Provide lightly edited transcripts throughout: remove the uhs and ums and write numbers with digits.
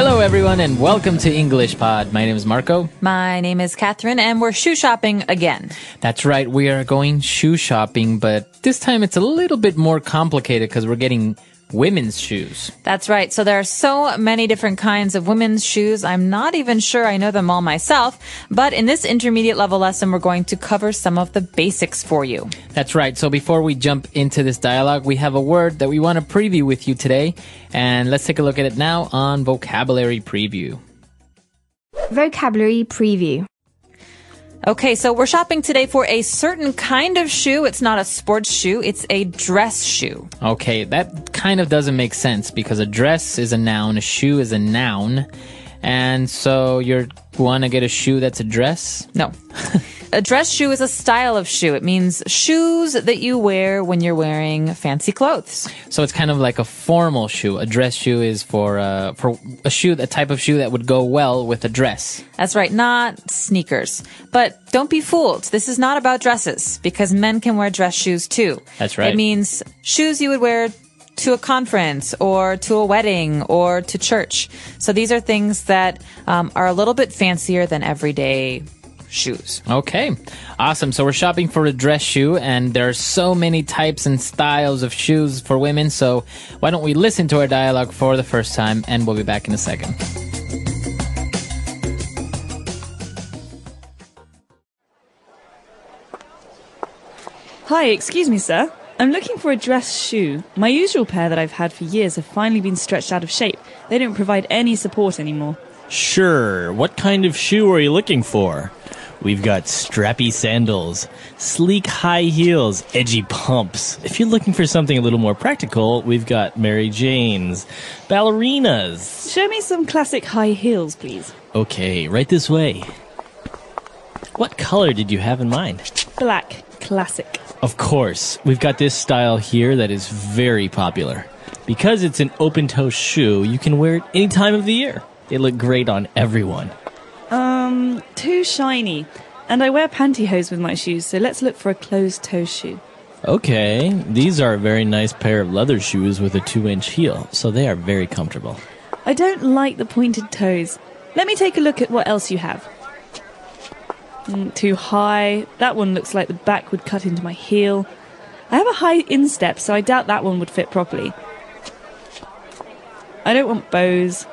Hello, everyone, and welcome to English Pod. My name is Marco. My name is Catherine, and we're shoe shopping again. That's right, we are going shoe shopping, but this time it's a little bit more complicated because we're getting women's shoes. That's right. So there are so many different kinds of women's shoes. I'm not even sure I know them all myself, but in this intermediate level lesson, we're going to cover some of the basics for you. That's right. So before we jump into this dialogue, we have a word that we want to preview with you today, and let's take a look at it now on Vocabulary Preview. Vocabulary Preview. Okay, so we're shopping today for a certain kind of shoe. It's not a sports shoe. It's a dress shoe. Okay, that kind of doesn't make sense because a dress is a noun, a shoe is a noun. And so you want to get a shoe that's a dress? No. A dress shoe is a style of shoe. It means shoes that you wear when you're wearing fancy clothes. So it's kind of like a formal shoe. A dress shoe is for a shoe, a type of shoe that would go well with a dress. That's right, not sneakers. But don't be fooled. This is not about dresses because men can wear dress shoes too. That's right. It means shoes you would wear to a conference or to a wedding or to church. So these are things that are a little bit fancier than everyday shoes. Okay, awesome. So we're shopping for a dress shoe, and there are so many types and styles of shoes for women. So why don't we listen to our dialogue for the first time, and we'll be back in a second. Hi, excuse me, sir. I'm looking for a dress shoe. My usual pair that I've had for years have finally been stretched out of shape. They don't provide any support anymore. Sure. What kind of shoe are you looking for? We've got strappy sandals, sleek high heels, edgy pumps. If you're looking for something a little more practical, we've got Mary Janes, ballerinas. Show me some classic high heels, please. Okay, right this way. What color did you have in mind? Black. Classic. Of course, we've got this style here that is very popular. Because it's an open-toe shoe, you can wear it any time of the year. They look great on everyone. Too shiny. And I wear pantyhose with my shoes, so let's look for a closed-toe shoe. Okay, these are a very nice pair of leather shoes with a 2-inch heel, so they are very comfortable. I don't like the pointed toes. Let me take a look at what else you have. Too high. That one looks like the back would cut into my heel. I have a high instep, so I doubt that one would fit properly. I don't want bows.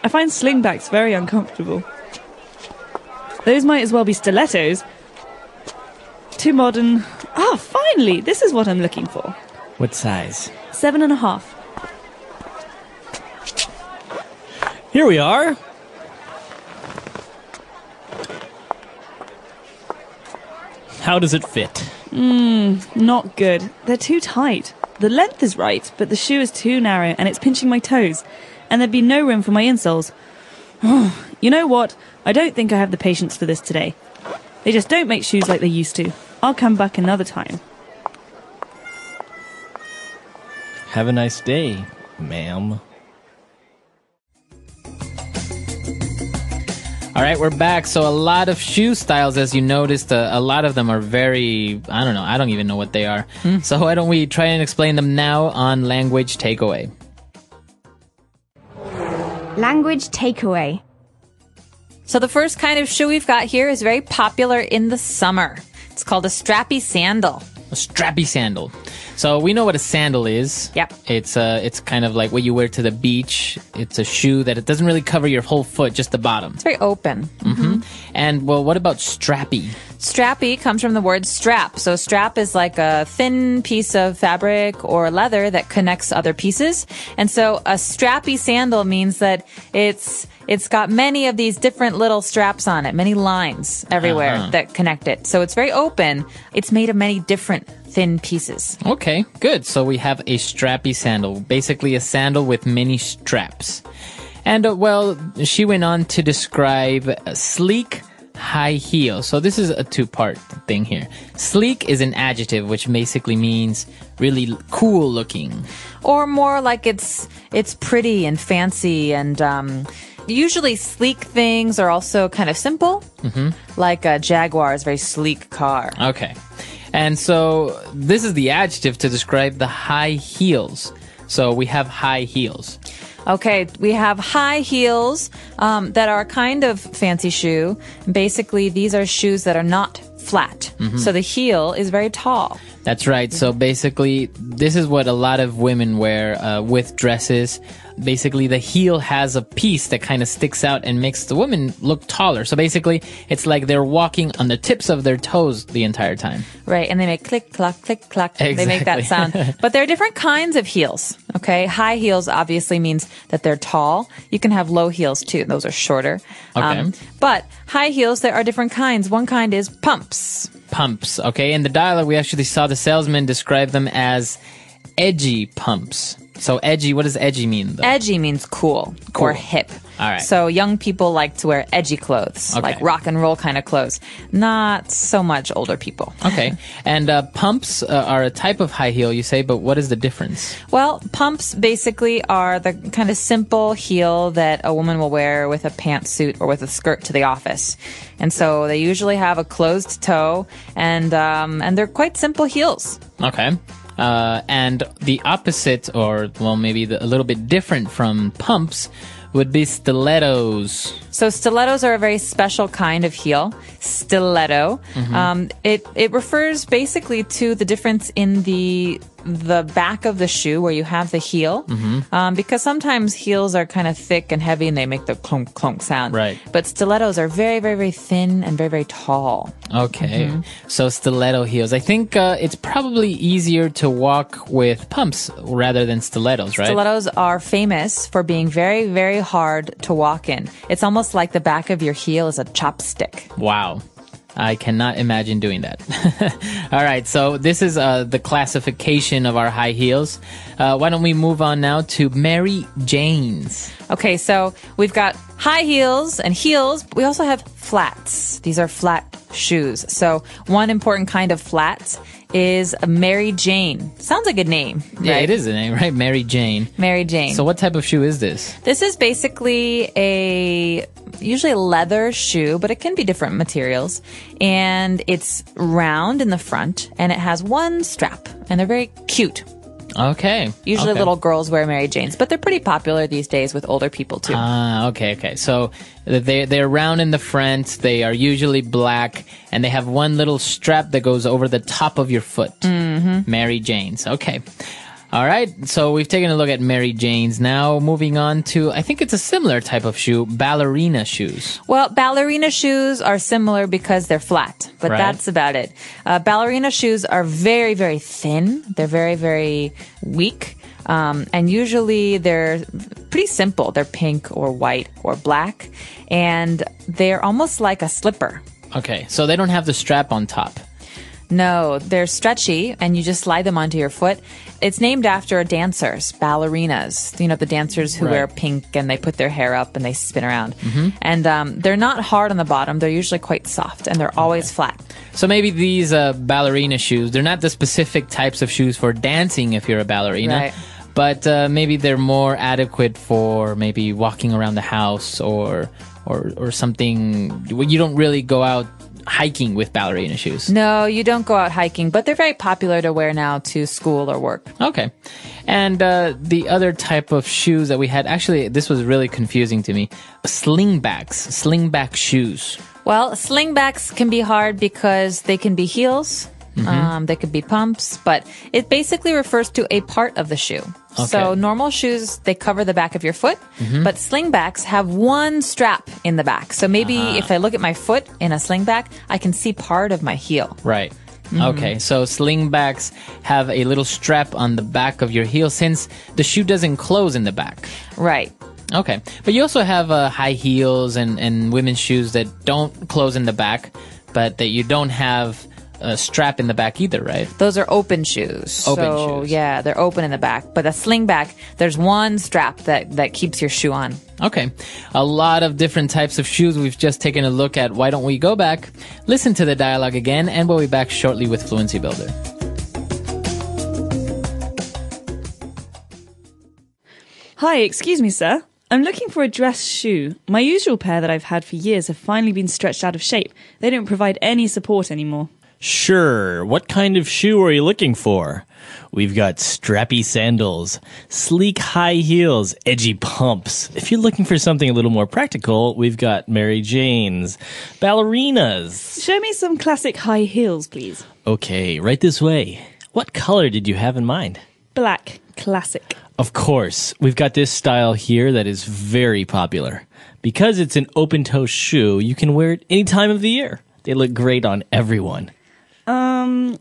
I find slingbacks very uncomfortable. Those might as well be stilettos. Too modern. Ah, finally! This is what I'm looking for. What size? 7.5. Here we are. How does it fit? Not good. They're too tight. The length is right, but the shoe is too narrow and it's pinching my toes. And there'd be no room for my insoles. You know what? I don't think I have the patience for this today. They just don't make shoes like they used to. I'll come back another time. Have a nice day, ma'am. All right, we're back. So a lot of shoe styles, as you noticed, a lot of them are very, I don't know, I don't even know what they are. So why don't we try and explain them now on Language Takeaway. Language Takeaway. So the first kind of shoe we've got here is very popular in the summer. It's called a strappy sandal. A strappy sandal. So we know what a sandal is. Yep. It's kind of like what you wear to the beach. It's a shoe that it doesn't really cover your whole foot, just the bottom. It's very open. Mm-hmm. And well, what about strappy? Strappy comes from the word strap. So strap is like a thin piece of fabric or leather that connects other pieces. And so a strappy sandal means that it's got many of these different little straps on it, many lines everywhere that connect it. So it's very open. It's made of many different thin pieces. Okay, good. So we have a strappy sandal, basically a sandal with many straps. And well, she went on to describe sleek high heel. So this is a two-part thing here. Sleek is an adjective, which basically means really cool looking. Or more like it's pretty and fancy and usually sleek things are also kind of simple. Like a Jaguar is a very sleek car. Okay. And so this is the adjective to describe the high heels. So we have high heels. Okay, we have high heels that are kind of fancy shoe. Basically, these are shoes that are not flat. So the heel is very tall. That's right. So basically, this is what a lot of women wear with dresses. Basically, the heel has a piece that kind of sticks out and makes the woman look taller. So basically, it's like they're walking on the tips of their toes the entire time. Right, and they make click, clack, click, clack. Exactly. They make that sound. But there are different kinds of heels, okay? High heels obviously means that they're tall. You can have low heels too. Those are shorter. Okay. But high heels, there are different kinds. One kind is pumps. Pumps, okay? In the dialogue, we actually saw the salesman describe them as edgy pumps. So edgy, what does edgy mean, though? Edgy means cool or hip. All right. So young people like to wear edgy clothes, Okay. like rock and roll kind of clothes. Not so much older people. Okay. And pumps are a type of high heel, you say, but what is the difference? Well, pumps basically are the kind of simple heel that a woman will wear with a pantsuit or with a skirt to the office. And so they usually have a closed toe and they're quite simple heels. Okay. And the opposite, or, well, maybe a little bit different from pumps, would be stilettos. So stilettos are a very special kind of heel. Stiletto. It refers basically to the difference in the back of the shoe where you have the heel. Because sometimes heels are kind of thick and heavy and they make the clunk clunk sound. Right. But stilettos are very, very, very thin and very, very tall. Okay. So stiletto heels. I think it's probably easier to walk with pumps rather than stilettos, right? Stilettos are famous for being very, very hard to walk in. It's almost like the back of your heel is a chopstick. Wow. I cannot imagine doing that. All right, so this is the classification of our high heels. Why don't we move on now to Mary Jane's? Okay, so we've got high heels and heels, but we also have flats. These are flat shoes. So one important kind of flats is a Mary Jane. Sounds like a name, Yeah, right? it is a name, right? Mary Jane. Mary Jane. So what type of shoe is this? This is basically usually a leather shoe, but it can be different materials. And it's round in the front, and it has one strap, and they're very cute. Okay. Usually okay. little girls wear Mary Janes, but they're pretty popular these days with older people too. Okay. So they're round in the front. They are usually black, and they have one little strap that goes over the top of your foot. Mary Jane's. Okay. All right. So we've taken a look at Mary Jane's. Now moving on to, I think it's a similar type of shoe, ballerina shoes. Well, ballerina shoes are similar because they're flat, but Right. that's about it. Ballerina shoes are very, very thin. They're very, very weak. And usually they're pretty simple. They're pink or white or black. And they're almost like a slipper. Okay. So they don't have the strap on top. No, they're stretchy and you just slide them onto your foot. It's named after dancers, ballerinas. You know, the dancers who Right. wear pink and they put their hair up and they spin around. And they're not hard on the bottom. They're usually quite soft and they're always flat. So maybe these ballerina shoes, they're not the specific types of shoes for dancing if you're a ballerina. Right. But maybe they're more adequate for maybe walking around the house or something. You don't really go out hiking with ballerina shoes. No, you don't go out hiking, but they're very popular to wear now to school or work. Okay. And the other type of shoes that we had, actually, this was really confusing to me. Slingback shoes. Well, slingbacks can be hard because they can be heels. They could be pumps, but it basically refers to a part of the shoe. So normal shoes, they cover the back of your foot, but slingbacks have one strap in the back. So maybe if I look at my foot in a slingback, I can see part of my heel. Right. Okay, so slingbacks have a little strap on the back of your heel since the shoe doesn't close in the back. Right. Okay, but you also have high heels and women's shoes that don't close in the back, but that you don't have a strap in the back either, right? Those are open shoes. Open so, shoes. yeah, they're open in the back. But a slingback, there's one strap that keeps your shoe on. Okay, a lot of different types of shoes we've just taken a look at. Why don't we go back, listen to the dialogue again, and we'll be back shortly with Fluency Builder. Hi, excuse me, sir. I'm looking for a dress shoe. My usual pair that I've had for years have finally been stretched out of shape. They don't provide any support anymore. Sure. What kind of shoe are you looking for? We've got strappy sandals, sleek high heels, edgy pumps. If you're looking for something a little more practical, we've got Mary Jane's, ballerinas. Show me some classic high heels, please. Okay, right this way. What color did you have in mind? Black. Classic. Of course, we've got this style here that is very popular. Because it's an open-toe shoe, you can wear it any time of the year. They look great on everyone.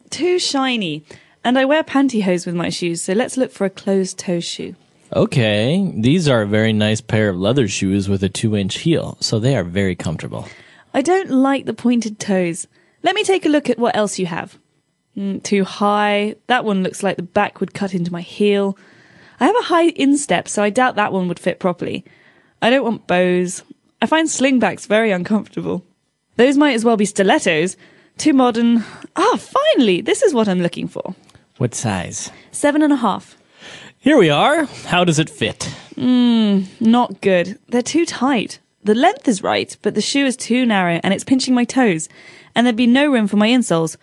Too shiny. And I wear pantyhose with my shoes, so let's look for a closed-toe shoe. Okay, these are a very nice pair of leather shoes with a 2-inch heel, so they are very comfortable. I don't like the pointed toes. Let me take a look at what else you have. Too high. That one looks like the back would cut into my heel. I have a high instep, so I doubt that one would fit properly. I don't want bows. I find slingbacks very uncomfortable. Those might as well be stilettos. Too modern. Finally! This is what I'm looking for. What size? 7.5. Here we are. How does it fit? Not good. They're too tight. The length is right, but the shoe is too narrow and it's pinching my toes. And there'd be no room for my insoles.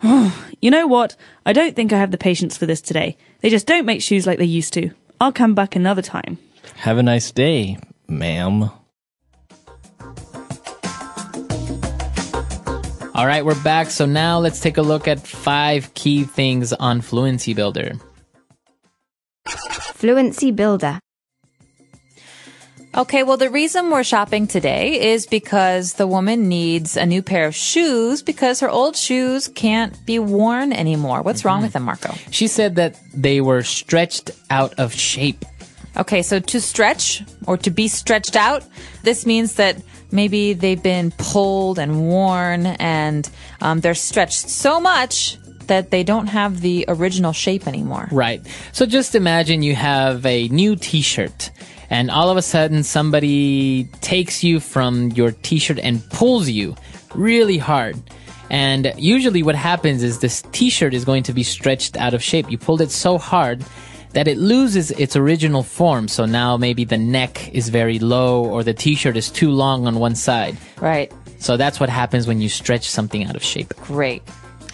You know what? I don't think I have the patience for this today. They just don't make shoes like they used to. I'll come back another time. Have a nice day, ma'am. All right, we're back. So now let's take a look at 5 key things on Fluency Builder. Fluency Builder. Okay, well, the reason we're shopping today is because the woman needs a new pair of shoes because her old shoes can't be worn anymore. What's wrong with them, Marco? She said that they were stretched out of shape. Okay, so to stretch or to be stretched out, this means that maybe they've been pulled and worn and they're stretched so much that they don't have the original shape anymore. Right. So just imagine you have a new t-shirt and all of a sudden somebody takes you from your t-shirt and pulls you really hard. And usually what happens is this t-shirt is going to be stretched out of shape. You pulled it so hard that it loses its original form. So now maybe the neck is very low or the t-shirt is too long on one side. Right. So that's what happens when you stretch something out of shape. Great.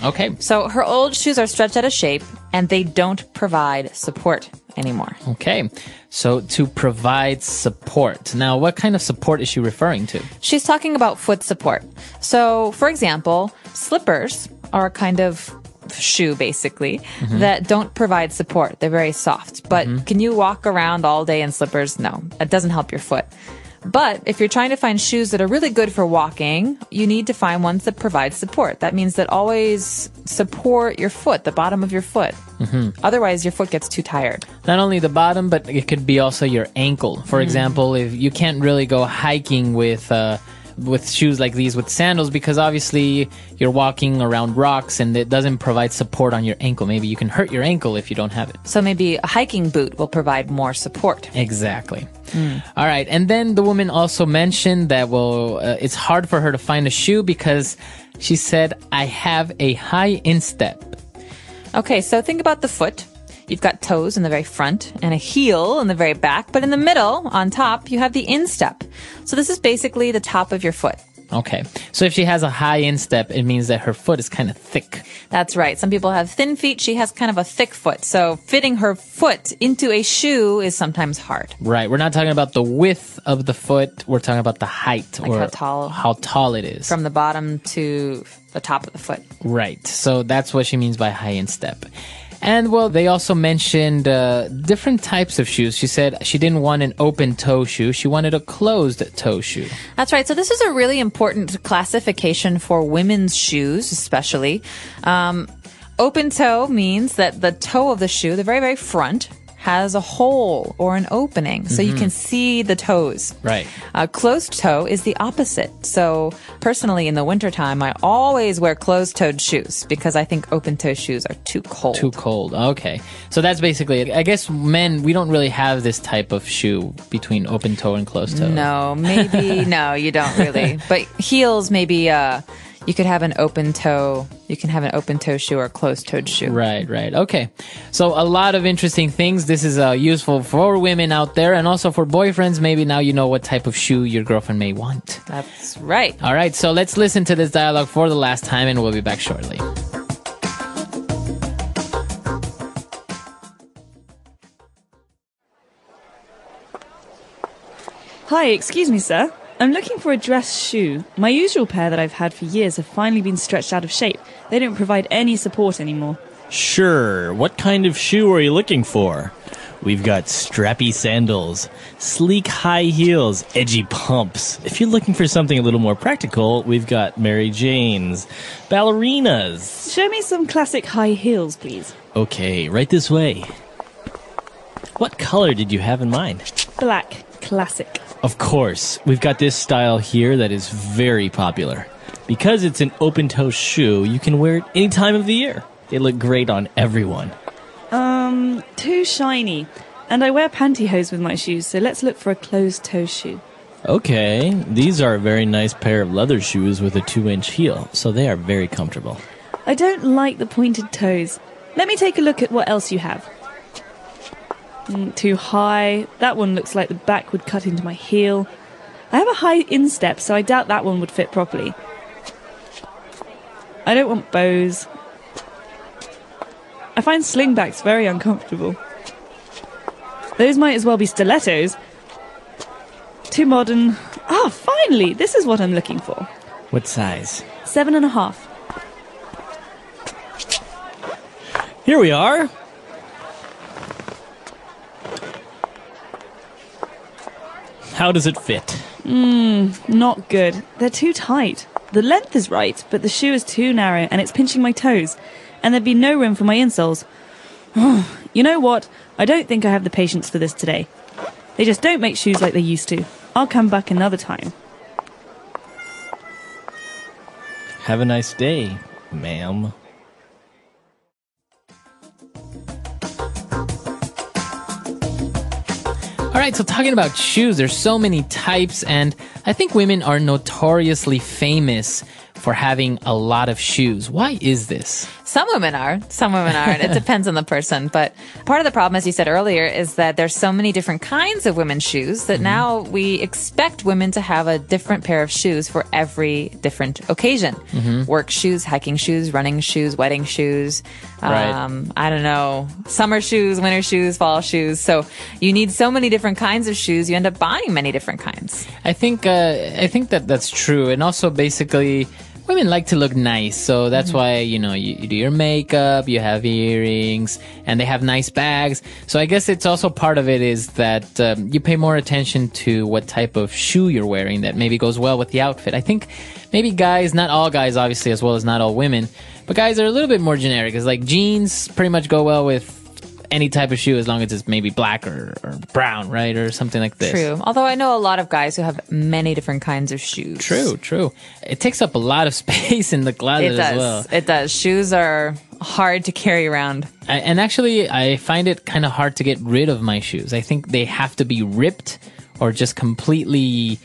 Okay. So her old shoes are stretched out of shape and they don't provide support anymore. Okay. So to provide support. Now, what kind of support is she referring to? She's talking about foot support. So, for example, slippers are a kind of shoe, basically, that don't provide support. They're very soft. But can you walk around all day in slippers? No, it doesn't help your foot. But if you're trying to find shoes that are really good for walking, you need to find ones that provide support. That means that always support your foot, the bottom of your foot. Otherwise, your foot gets too tired. Not only the bottom, but it could be also your ankle. For example, if you can't really go hiking with shoes like these with sandals because obviously you're walking around rocks and it doesn't provide support on your ankle. Maybe you can hurt your ankle if you don't have it. So maybe a hiking boot will provide more support. Exactly. All right. And then the woman also mentioned that, it's hard for her to find a shoe because she said, I have a high instep. Okay, so think about the foot. You've got toes in the very front and a heel in the very back, but in the middle, on top, you have the instep. So this is basically the top of your foot. Okay. So if she has a high instep, it means that her foot is kind of thick. That's right. Some people have thin feet. She has kind of a thick foot. So fitting her foot into a shoe is sometimes hard. Right. We're not talking about the width of the foot. We're talking about the height, Like or how tall it is. From the bottom to the top of the foot. Right. So that's what she means by high instep. And, they also mentioned different types of shoes. She said she didn't want an open-toe shoe. She wanted a closed-toe shoe. That's right. So this is a really important classification for women's shoes, especially. Open-toe means that the toe of the shoe, the very, very front, has a hole or an opening, so you can see the toes. Right. Closed toe is the opposite. So personally, in the wintertime, I always wear closed-toed shoes because I think open-toe shoes are too cold. Too cold. Okay. So that's basically it. I guess men, we don't really have this type of shoe between open-toe and closed-toe. No, maybe, no, you don't really. But heels, maybe, You could have an open toe. You can have an open toe shoe or a closed toed shoe. Right. Okay. So a lot of interesting things. This is useful for women out there and also for boyfriends. Maybe now you know what type of shoe your girlfriend may want. That's right. All right. So let's listen to this dialogue for the last time and we'll be back shortly. Hi, excuse me, sir. I'm looking for a dress shoe. My usual pair that I've had for years have finally been stretched out of shape. They don't provide any support anymore. Sure. What kind of shoe are you looking for? We've got strappy sandals, sleek high heels, edgy pumps. If you're looking for something a little more practical, we've got Mary Jane's, ballerinas. Show me some classic high heels, please. Okay, right this way. What color did you have in mind? Black. Classic. Of course, we've got this style here that is very popular. Because it's an open-toe shoe, you can wear it any time of the year. They look great on everyone. Too shiny. And I wear pantyhose with my shoes, so let's look for a closed-toe shoe. Okay, these are a very nice pair of leather shoes with a 2-inch heel, so they are very comfortable. I don't like the pointed toes. Let me take a look at what else you have. Too high. That one looks like the back would cut into my heel. I have a high instep, so I doubt that one would fit properly. I don't want bows. I find slingbacks very uncomfortable. Those might as well be stilettos. Too modern. Ah, finally! This is what I'm looking for. What size? 7.5. Here we are. How does it fit? Not good. They're too tight. The length is right, but the shoe is too narrow and it's pinching my toes. And there'd be no room for my insoles. You know what? I don't think I have the patience for this today. They just don't make shoes like they used to. I'll come back another time. Have a nice day, ma'am. All right, so talking about shoes, there's so many types, and I think women are notoriously famous for having a lot of shoes. Why is this? Some women are. Some women aren't. It depends on the person. But part of the problem, as you said earlier, is that there's so many different kinds of women's shoes that now we expect women to have a different pair of shoes for every different occasion. Work shoes, hiking shoes, running shoes, wedding shoes. Right. I don't know, summer shoes, winter shoes, fall shoes. So you need so many different kinds of shoes. You end up buying many different kinds. I think that that's true, and also basically, women like to look nice, so that's why, you do your makeup, you have earrings, and they have nice bags. So I guess it's also part of it is that you pay more attention to what type of shoe you're wearing that maybe goes well with the outfit. I think maybe guys, not all guys obviously, as well as not all women, but guys are a little bit more generic. It's like jeans pretty much go well with any type of shoe as long as it's maybe black or brown, right? Or something like this. True. Although I know a lot of guys who have many different kinds of shoes. True. It takes up a lot of space in the closet as well. It does. Shoes are hard to carry around. And actually, I find it kind of hard to get rid of my shoes. I think they have to be ripped or just completely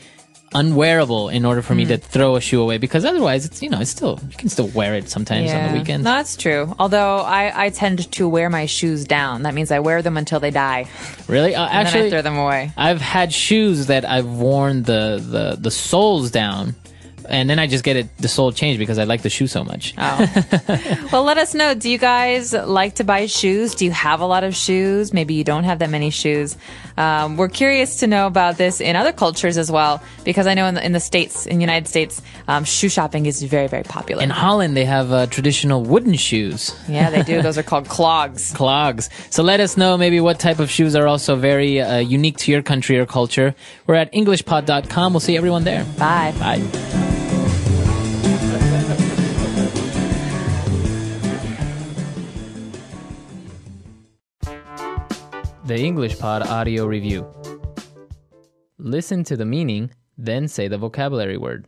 unwearable in order for me to throw a shoe away, because otherwise it's still, you can still wear it sometimes on the weekends. No, that's true. Although I tend to wear my shoes down. That means I wear them until they die. Really? And Actually, then I throw them away. I've had shoes that I've worn the soles down, and then I just get the sole changed because I like the shoe so much. Oh. Well, let us know. Do you guys like to buy shoes? Do you have a lot of shoes? Maybe you don't have that many shoes. We're curious to know about this in other cultures as well, because I know in the States, in the United States, shoe shopping is very, very popular. In Holland, they have traditional wooden shoes. Yeah, they do. Those are called clogs. Clogs. So let us know maybe what type of shoes are also very unique to your country or culture. We're at EnglishPod.com. We'll see everyone there. Bye. Bye. The English Pod Audio Review. Listen to the meaning, then say the vocabulary word.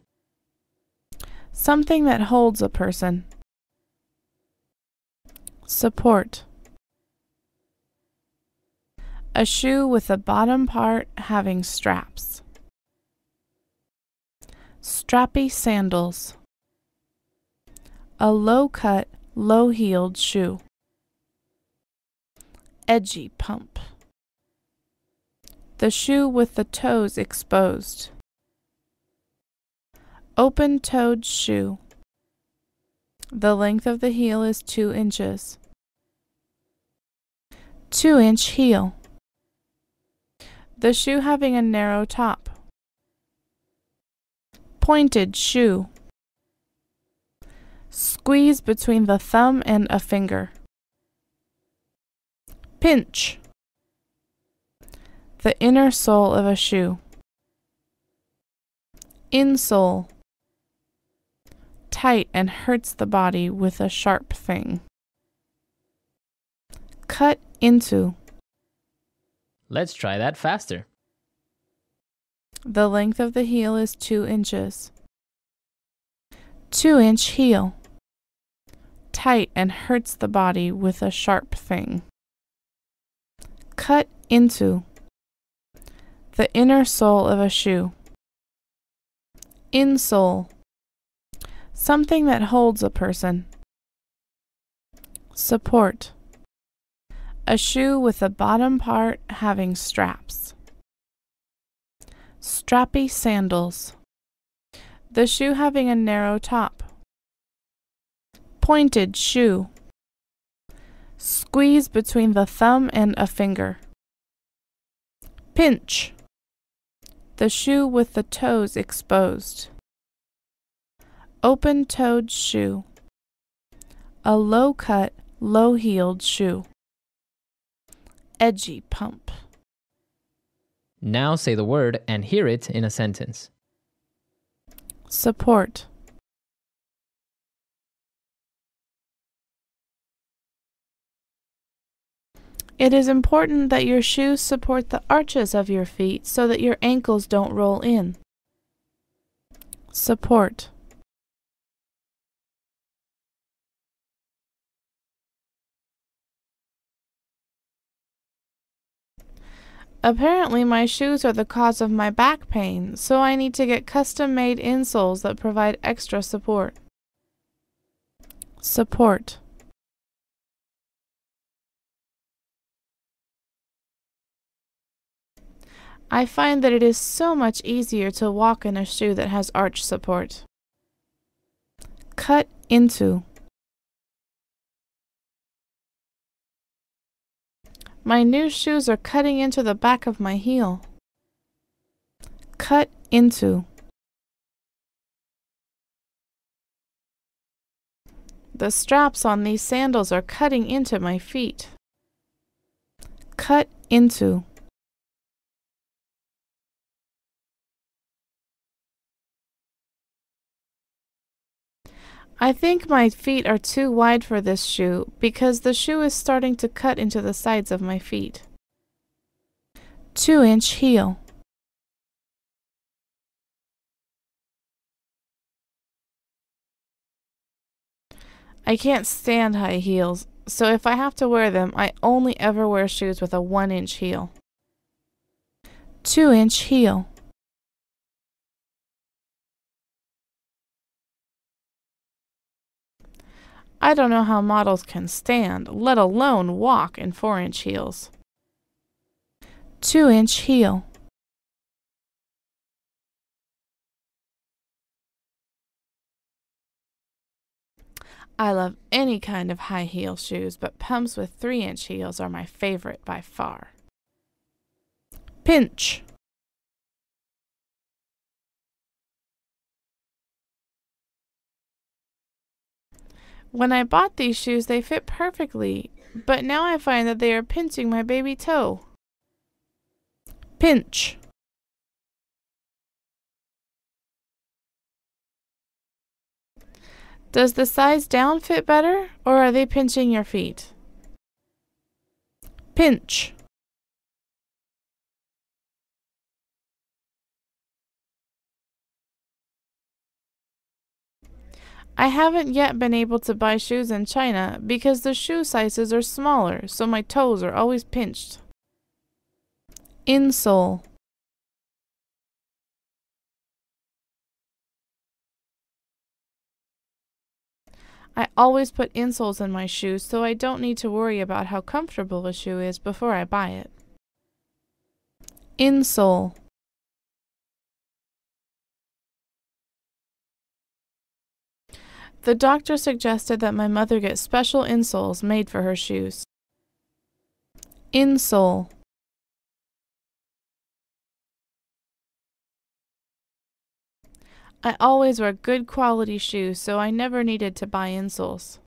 Something that holds a person. Support. A shoe with the bottom part having straps. Strappy sandals. A low-cut, low-heeled shoe. Edgy pump. The shoe with the toes exposed. Open-toed shoe. The length of the heel is 2 inches. 2-inch heel. The shoe having a narrow top. Pointed shoe. Squeeze between the thumb and a finger. Pinch. The inner sole of a shoe. Insole. Tight and hurts the body with a sharp thing. Cut into. Let's try that faster. The length of the heel is 2 inches. 2-inch heel. Tight and hurts the body with a sharp thing. Cut into. The inner sole of a shoe. Insole. Something that holds a person. Support. A shoe with the bottom part having straps. Strappy sandals. The shoe having a narrow top. Pointed shoe. Squeeze between the thumb and a finger. Pinch. The shoe with the toes exposed. Open-toed shoe. A low-cut, low-heeled shoe. Edgy pump. Now say the word and hear it in a sentence. Support. It is important that your shoes support the arches of your feet so that your ankles don't roll in. Support. Apparently my shoes are the cause of my back pain, so I need to get custom-made insoles that provide extra support. Support. I find that it is so much easier to walk in a shoe that has arch support. Cut into. My new shoes are cutting into the back of my heel. Cut into. The straps on these sandals are cutting into my feet. Cut into. I think my feet are too wide for this shoe because the shoe is starting to cut into the sides of my feet. 2-inch heel. I can't stand high heels, so if I have to wear them, I only ever wear shoes with a 1-inch heel. 2-inch heel. I don't know how models can stand, let alone walk in 4-inch heels. 2-inch heel. I love any kind of high heel shoes, but pumps with 3-inch heels are my favorite by far. Pinch. When I bought these shoes, they fit perfectly, but now I find that they are pinching my baby toe. Pinch. Does the size down fit better, or are they pinching your feet? Pinch. I haven't yet been able to buy shoes in China because the shoe sizes are smaller, so my toes are always pinched. Insole. I always put insoles in my shoes so I don't need to worry about how comfortable a shoe is before I buy it. Insole. The doctor suggested that my mother get special insoles made for her shoes. Insole. I always wear good quality shoes, so I never needed to buy insoles.